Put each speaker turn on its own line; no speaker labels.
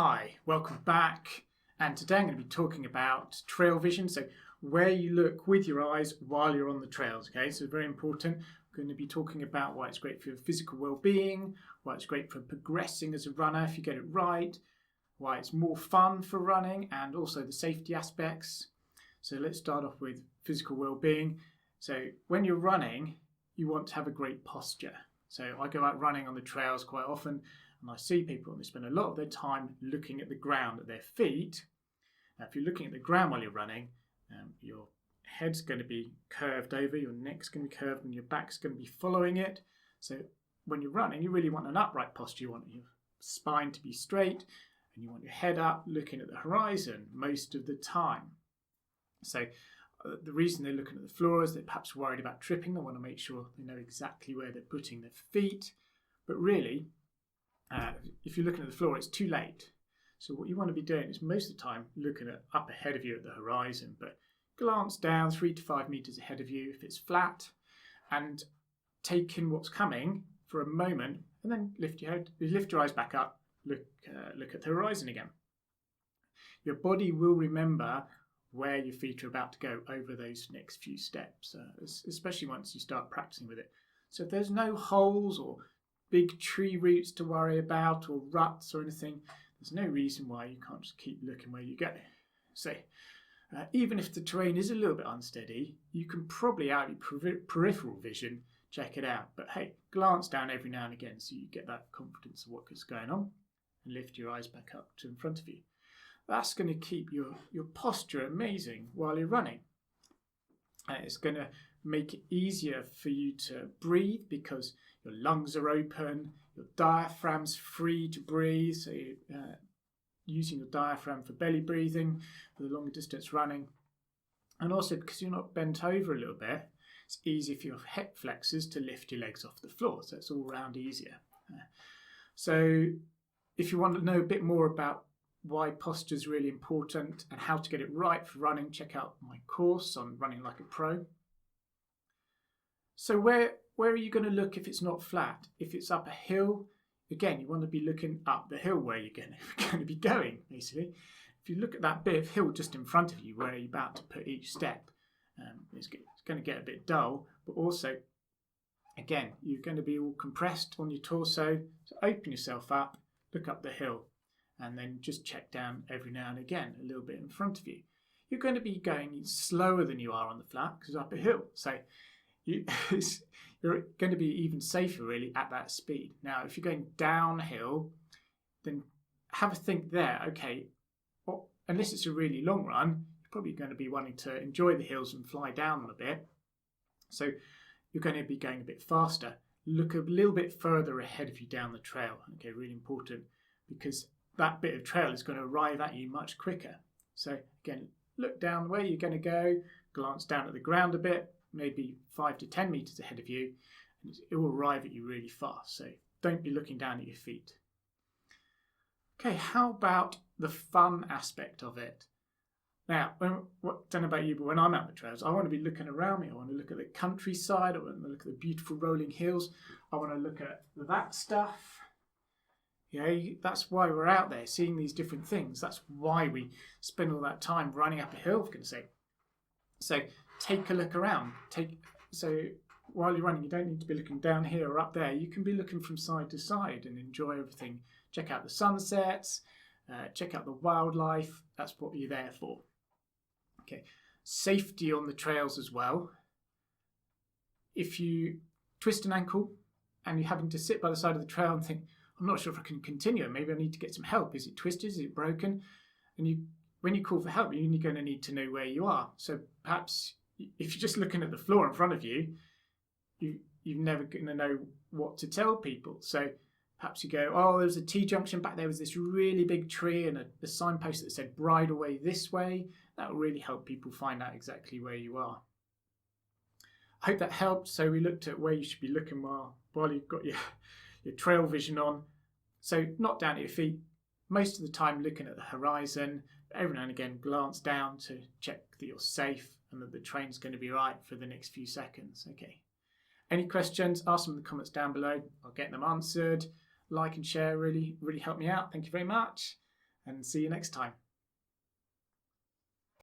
Hi, welcome back, and today I'm going to be talking about trail vision, so where you look with your eyes while you're on the trails, okay? So very important. We're going to be talking about why it's great for your physical well-being, why it's great for progressing as a runner if you get it right, why it's more fun for running, and also the safety aspects. So let's start off with physical well-being. So when you're running, you want to have a great posture. So I go out running on the trails quite often, and I see people and they spend a lot of their time looking at the ground at their feet. Now, if you're looking at the ground while you're running, your head's going to be curved over, your neck's going to be curved, and your back's going to be following it. So when you're running, you really want an upright posture. You want your spine to be straight, and you want your head up, looking at the horizon most of the time. So the reason they're looking at the floor is they're perhaps worried about tripping. They want to make sure they know exactly where they're putting their feet. But really, if you're looking at the floor, it's too late. So what you want to be doing is most of the time looking up ahead of you at the horizon, but glance down 3 to 5 meters ahead of you if it's flat, and take in what's coming for a moment, and then lift your eyes back up, look at the horizon again. Your body will remember where your feet are about to go over those next few steps, especially once you start practicing with it. So if there's no holes or big tree roots to worry about or ruts or anything, there's no reason why you can't just keep looking where you go. So even if the terrain is a little bit unsteady, you can probably out your peripheral vision check it out. But hey, glance down every now and again so you get that confidence of what's going on, and lift your eyes back up to in front of you. That's going to keep your posture amazing while you're running. It's going to make it easier for you to breathe because your lungs are open, your diaphragm's free to breathe, so you're using your diaphragm for belly breathing for the longer distance running. And also because you're not bent over a little bit, it's easy for your hip flexors to lift your legs off the floor, so it's all round easier. So if you want to know a bit more about why posture is really important and how to get it right for running, check out my course on Running Like a Pro. So where are you going to look if it's not flat? If it's up a hill, again, you want to be looking up the hill where you're going to be going, basically. If you look at that bit of hill just in front of you, where you're about to put each step, it's going to get a bit dull, but also, again, you're going to be all compressed on your torso. So open yourself up, look up the hill, and then just check down every now and again, a little bit in front of you. You're going to be going slower than you are on the flat because it's up a hill. So you're going to be even safer really at that speed. Now, if you're going downhill, then have a think there. Okay, well, unless it's a really long run, you're probably going to be wanting to enjoy the hills and fly down them a bit. So you're going to be going a bit faster. Look a little bit further ahead of you down the trail. Okay, really important, because that bit of trail is going to arrive at you much quicker. So again, look down where you're going to go, glance down at the ground a bit, maybe 5 to 10 meters ahead of you, and it will arrive at you really fast. So don't be looking down at your feet. Okay, how about the fun aspect of it? Now, I don't know about you, but when I'm out on the trails, I want to be looking around me. I want to look at the countryside. I want to look at the beautiful rolling hills. I want to look at that stuff. That's why we're out there seeing these different things. That's why we spend all that time running up a hill, for goodness sake. So take a look around. So while you're running, you don't need to be looking down here or up there. You can be looking from side to side and enjoy everything. Check out the sunsets, check out the wildlife. That's what you're there for. Okay, safety on the trails as well. If you twist an ankle and you're having to sit by the side of the trail and think, I'm not sure if I can continue, maybe I need to get some help. Is it twisted? Is it broken? And when you call for help, you're only going to need to know where you are. So perhaps if you're just looking at the floor in front of you, you're never going to know what to tell people. So perhaps you go, oh, there's a T-junction back there with this really big tree and a signpost that said bridle way this way. That will really help people find out exactly where you are. I hope that helped. So we looked at where you should be looking while you've got your trail vision on. So not down at your feet, most of the time looking at the horizon, but every now and again glance down to check that you're safe and that the train's going to be right for the next few seconds. Okay. Any questions, ask them in the comments down below. I'll get them answered. Like and share really help me out. Thank you very much. and see you next time.